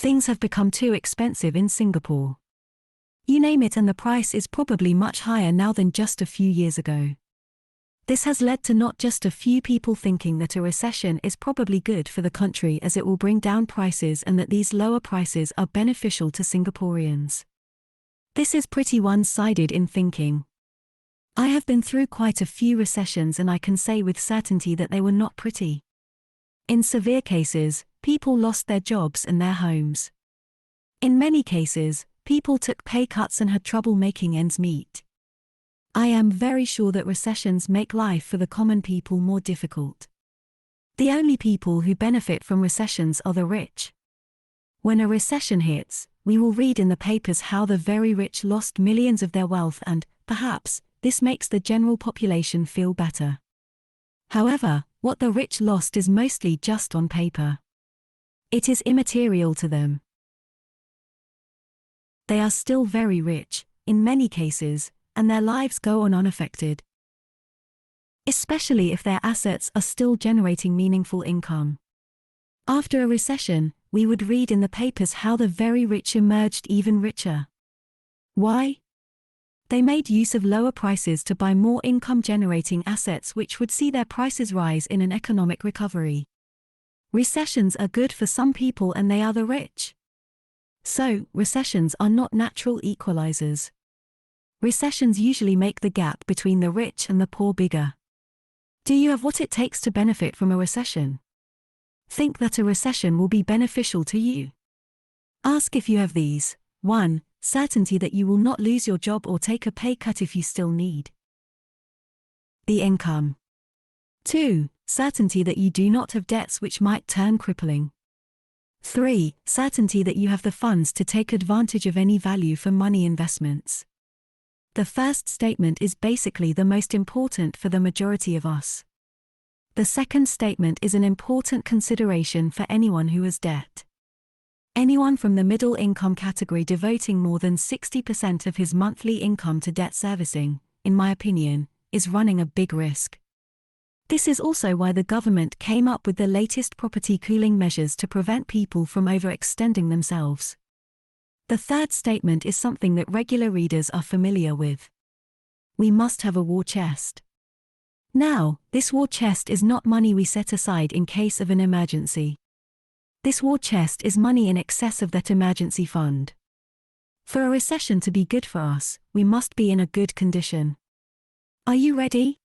Things have become too expensive in Singapore. You name it and the price is probably much higher now than just a few years ago. This has led to not just a few people thinking that a recession is probably good for the country as it will bring down prices and that these lower prices are beneficial to Singaporeans. This is pretty one-sided in thinking. I have been through quite a few recessions and I can say with certainty that they were not pretty. In severe cases, people lost their jobs and their homes. In many cases, people took pay cuts and had trouble making ends meet. I am very sure that recessions make life for the common people more difficult. The only people who benefit from recessions are the rich. When a recession hits, we will read in the papers how the very rich lost millions of their wealth and, perhaps, this makes the general population feel better. However, what the rich lost is mostly just on paper. It is immaterial to them. They are still very rich, in many cases, and their lives go on unaffected. Especially if their assets are still generating meaningful income. After a recession, we would read in the papers how the very rich emerged even richer. Why? They made use of lower prices to buy more income-generating assets which would see their prices rise in an economic recovery. Recessions are good for some people and they are the rich. So, recessions are not natural equalizers. Recessions usually make the gap between the rich and the poor bigger. Do you have what it takes to benefit from a recession? Think that a recession will be beneficial to you. Ask if you have these. 1. Certainty that you will not lose your job or take a pay cut if you still need the income. 2. Certainty that you do not have debts which might turn crippling. 3. Certainty that you have the funds to take advantage of any value for money investments. The first statement is basically the most important for the majority of us. The second statement is an important consideration for anyone who has debt. Anyone from the middle income category devoting more than 60% of his monthly income to debt servicing, in my opinion, is running a big risk. This is also why the government came up with the latest property cooling measures to prevent people from overextending themselves. The third statement is something that regular readers are familiar with. We must have a war chest. Now, this war chest is not money we set aside in case of an emergency. This war chest is money in excess of that emergency fund. For a recession to be good for us, we must be in a good condition. Are you ready?